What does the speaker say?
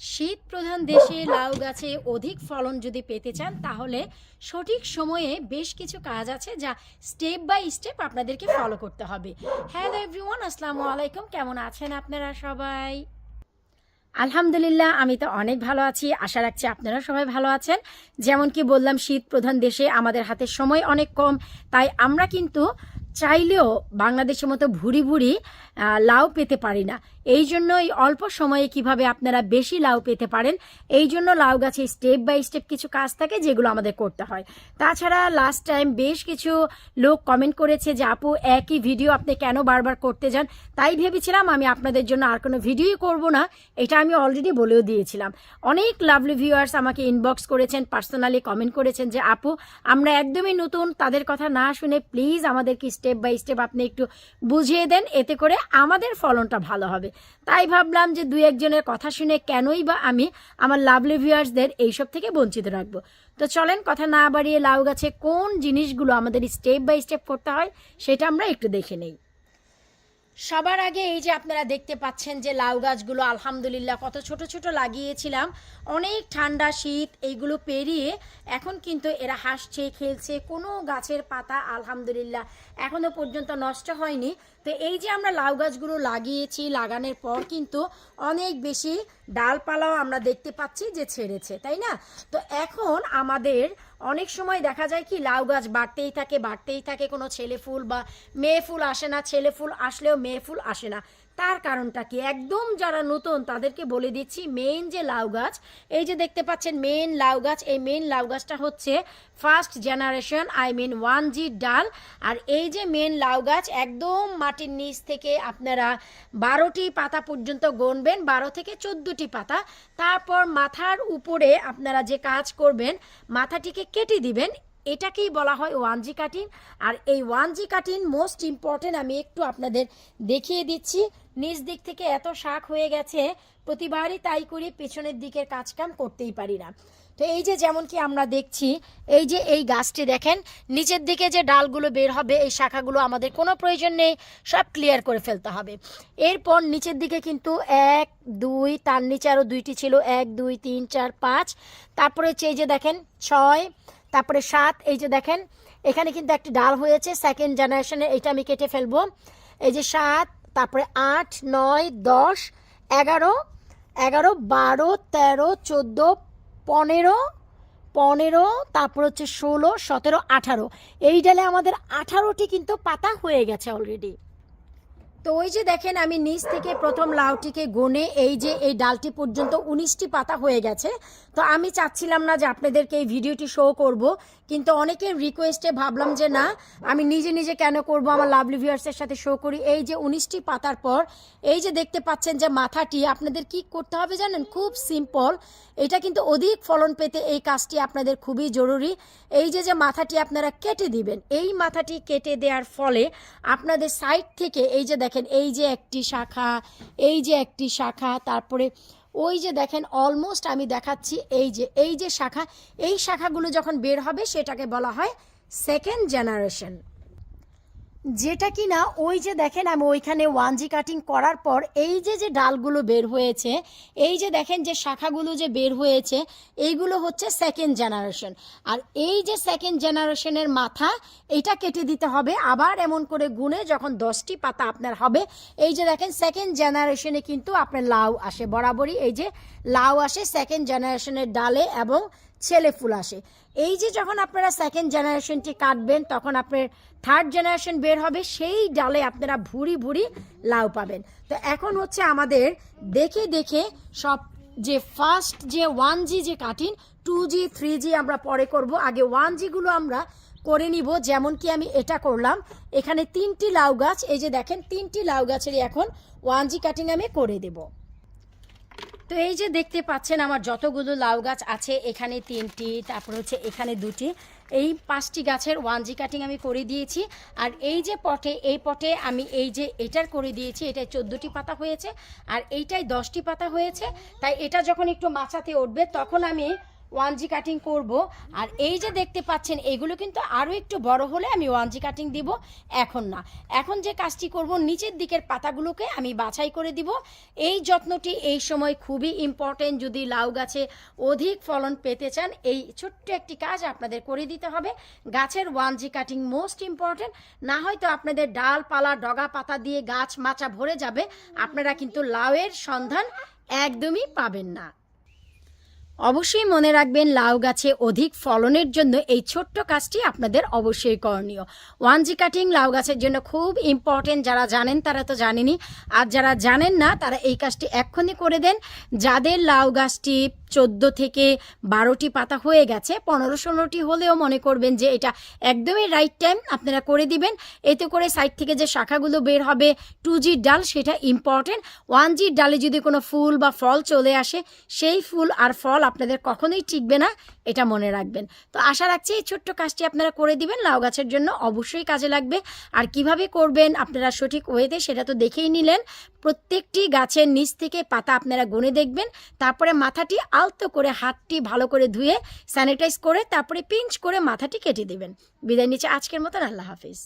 শীত প্রধান দেশে লাউ গাছে অধিক ফলন যদি পেতে চান তাহলে সঠিক সময়ে বেশ কিছু কাজ আছে যা স্টেপ বাই স্টেপ আপনাদেরকে ফলো করতে হবে। হ্যালো এভরিওয়ান, আসসালামু আলাইকুম। কেমন আছেন আপনারা সবাই? আলহামদুলিল্লাহ, আমি তো অনেক ভালো আছি। আশা রাখছি আপনারা সবাই ভালো আছেন। যেমন কি বললাম, শীত প্রধান দেশে আমাদের হাতে সময় অনেক কম, তাই আমরা কিন্তু চাইলেও বাংলাদেশের মতো ভুরি ভুরি লাউ পেতে পারি না। এই জন্য এই অল্প সময়ে কিভাবে আপনারা বেশি লাউ পেতে পারেন, এই জন্য লাউ গাছে স্টেপ বাই স্টেপ কিছু কাজ থাকে যেগুলো আমাদের করতে হয়। তাছাড়া লাস্ট টাইম বেশ কিছু লোক কমেন্ট করেছে যে আপু একই ভিডিও আপনি কেন বারবার করতে যান, তাই ভেবেছিলাম আমি আপনাদের জন্য আর কোনো ভিডিওই করব না। এটা আমি অলরেডি বলেও দিয়েছিলাম। অনেক লাভলি ভিউয়ার্স আমাকে ইনবক্স করেছেন, পার্সোনালি কমেন্ট করেছেন যে আপু আমরা একদমই নতুন, তাদের কথা না শুনে প্লিজ আমাদেরকে স্টেপ বাই স্টেপ আপনি একটু বুঝিয়ে দেন, এতে করে আমাদের ফলনটা ভালো হবে। তাই ভাবলাম যে দুই একজনের কথা শুনে কেনই বা আমি আমার লাভলি ভিউয়ার্সদের এইসব থেকে বঞ্চিত রাখবো। তো চলেন কথা না বাড়িয়ে লাউ গাছে কোন জিনিসগুলো আমাদের স্টেপ বাই স্টেপ করতে হয় সেটা আমরা একটু দেখে নেই। সবার আগে এই যে আপনারা দেখতে পাচ্ছেন যে লাউ গাছগুলো আলহামদুলিল্লাহ কত ছোট ছোট লাগিয়েছিলাম, অনেক ঠান্ডা শীত এইগুলো পেরিয়ে এখন কিন্তু এরা হাসছে খেলছে, কোনো গাছের পাতা আলহামদুলিল্লাহ এখনো পর্যন্ত নষ্ট হয়নি। তো এই যে আমরা লাউ গাছগুলো লাগিয়েছি, লাগানোর পর কিন্তু অনেক বেশি ডালপালাও আমরা দেখতে পাচ্ছি যে ছেড়েছে, তাই না? তো এখন আমাদের অনেক সময় দেখা যায় কি লাউ গাছ বাড়তেই থাকে, কোনো ছেলে ফুল বা মেয়ে ফুল আসে না, ছেলে ফুল আসলেও মেয়ে ফুল আসে না। তার কারণটা কি? একদম যারা নতুন তাদেরকে বলে দিচ্ছি, মেইন যে লাউ গাছ, এই যে দেখতে পাচ্ছেন মেইন লাউ গাছ, এই মেইন লাউ গাছটা হচ্ছে first generation, I mean 1G ডাল। আর এই যে মেইন লাউ গাছ একদম মাটির নিচ থেকে আপনারা 12টি পাতা পর্যন্ত গুনবেন, 12 থেকে 14টি পাতা। তারপর মাথার উপরে আপনারা যে কাজ করবেন, মাথাটিকে কেটে দিবেন, এটাকেই বলা হয় 1G কাটিং। আর এই 1G কাটিং মোস্ট ইম্পর্টেন্ট, আমি একটু আপনাদের দেখিয়ে দিচ্ছি। নিচ দিক থেকে এত শাক হয়ে গেছে, প্রতিবারই তাই করি, পেছনের দিকের কাজকাম করতেই পারি না। তো এই যে যেমন কি আমরা দেখছি, এই যে এই গাছটি দেখেন, নিচের দিকে যে ডালগুলো বের হবে, এই শাখাগুলো আমাদের কোনো প্রয়োজন নেই, সব ক্লিয়ার করে ফেলতে হবে। এরপর নিচের দিকে কিন্তু 1 2, তার নিচে আরও 2টি ছিল, 1 2 3 4 5, তারপরে হচ্ছে এই যে দেখেন 6, তারপরে 7, এই যে দেখেন এখানে কিন্তু একটি ডাল হয়েছে সেকেন্ড জেনারেশনের, এইটা আমি কেটে ফেলবো। এই যে 7, তারপরে 8 9 10 11 12 13 14 15, তারপর হচ্ছে 16 17 18, এই ডালে আমাদের 18টি কিন্তু পাতা হয়ে গেছে অলরেডি। তো ওই যে দেখেন আমি নিচ থেকে প্রথম লাউটিকে গুনে এই যে এই ডালটি পর্যন্ত 19টি পাতা হয়ে গেছে। তো আমি চাচ্ছিলাম না যে আপনাদেরকে এই ভিডিওটি শো করব, কিন্তু অনেকের রিকোয়েস্টে ভাবলাম যে না, আমি নিজে নিজে কেন করব, আমার লাভলি ভিউয়ার্সের সাথে শো করি। এই যে 19টি পাতার পর এই যে দেখতে পাচ্ছেন যে মাথাটি আপনাদের কি করতে হবে জানেন? খুব সিম্পল, এটা কিন্তু অধিক ফলন পেতে এই কাজটি আপনাদের খুবই জরুরি। এই যে যে মাথাটি আপনারা কেটে দিবেন, এই মাথাটি কেটে দেওয়ার ফলে আপনাদের সাইড থেকে এই যে দেখেন এই যে একটি শাখা, এই যে একটি শাখা, তারপরে ওই যে দেখেন অলমোস্ট আমি দেখাচ্ছি, এই যে শাখা, এই শাখাগুলো যখন বের হবে সেটাকে বলা হয় সেকেন্ড জেনারেশন। যেটা কি না ওই যে দেখেন আমি ওইখানে 1G কাটিং করার পর এই যে যে ডালগুলো বের হয়েছে, এই যে দেখেন যে শাখাগুলো যে বের হয়েছে, এইগুলো হচ্ছে সেকেন্ড জেনারেশন। আর এই যে সেকেন্ড জেনারেশনের মাথা, এটা কেটে দিতে হবে আবার এমন করে গুনে যখন 10টি পাতা আপনার হবে। এই যে দেখেন সেকেন্ড জেনারেশনে কিন্তু আপনার লাউ আসে বরাবরই, এই যে লাউ আসে সেকেন্ড জেনারেশনের ডালে এবং ছেলে ফুল আসে। এই যে যখন আপনারা সেকেন্ড জেনারেশনটি কাটবেন তখন আপনার থার্ড জেনারেশন বের হবে, সেই ডালে আপনারা ভুরি ভুরি লাউ পাবেন। তো এখন হচ্ছে আমাদের দেখে দেখে সব যে ফার্স্ট যে 1G যে কাটিং, 2G 3G আমরা পরে করব, আগে 1G গুলো আমরা করে নিব। যেমন কি আমি এটা করলাম, এখানে 3টি লাউ গাছ, এই যে দেখেন 3টি লাউ গাছেরই এখন 1G কাটিং আমি করে দেব। তো এই যে দেখতে পাচ্ছেন আমার যতগুলো লাউ গাছ আছে, এখানে 3টি, তারপর হচ্ছে এখানে 2টি, এই 5টি গাছের 1G কাটিং আমি করে দিয়েছি। আর এই যে পটে, এই পটে আমি এই যে এটার করে দিয়েছি, এটায় 14টি পাতা হয়েছে আর এইটাই 10টি পাতা হয়েছে। তাই এটা যখন একটু মাচাতে উঠবে তখন আমি 1G কাটিং করব। আর এই যে দেখতে পাচ্ছেন এগুলো কিন্তু আরও একটু বড় হলে আমি 1G কাটিং দিব, এখন না। এখন যে কাজটি করব, নিচের দিকের পাতাগুলোকে আমি বাছাই করে দিব। এই যত্নটি এই সময় খুবই ইম্পর্টেন্ট। যদি লাউ গাছে অধিক ফলন পেতে চান, এই ছোট্ট একটি কাজ আপনাদের করে দিতে হবে। গাছের 1G কাটিং মোস্ট ইম্পর্টেন্ট, না হয়তো আপনাদের ডালপালা ডগা পাতা দিয়ে গাছ মাচা ভরে যাবে, আপনারা কিন্তু লাউয়ের সন্ধান একদমই পাবেন না। অবশ্যই মনে রাখবেন, লাউ গাছে অধিক ফলনের জন্য এই ছোট্ট কাজটি আপনাদের অবশ্যই করণীয়। 1G কাটিং লাউ গাছের জন্য খুব ইম্পর্টেন্ট। যারা জানেন তারা তো জানেনই, আর যারা জানেন না তারা এই কাজটি এক্ষুনি করে দেন। যাদের লাউ গাছটি 14 থেকে 12টি পাতা হয়ে গেছে, 15-16টি হলেও মনে করবেন যে এটা একদমই রাইট টাইম, আপনারা করে দিবেন। এতে করে সাইড থেকে যে শাখাগুলো বের হবে 2G ডাল, সেটা ইম্পর্টেন্ট। 1G ডালে যদি কোনো ফুল বা ফল চলে আসে, সেই ফুল আর ফল আপনাদের কখনোই টিকবে না, এটা মনে রাখবেন। তো আশা রাখছি এই ছোট্ট কাজটি আপনারা করে দিবেন, লাউ গাছের জন্য অবশ্যই কাজে লাগবে। আর কিভাবে করবেন আপনারা সঠিক ওয়েতে, সেটা তো দেখেই নিলেন। প্রত্যেকটি গাছের নিচ থেকে পাতা আপনারা গুনে দেখবেন, তারপরে মাথাটি আলতো করে হাতটি ভালো করে ধুয়ে স্যানিটাইজ করে তারপরে পিঞ্চ করে মাথাটি কেটে দেবেন। বিদায় নিচ্ছে আজকের মতন, আল্লাহ হাফিজ।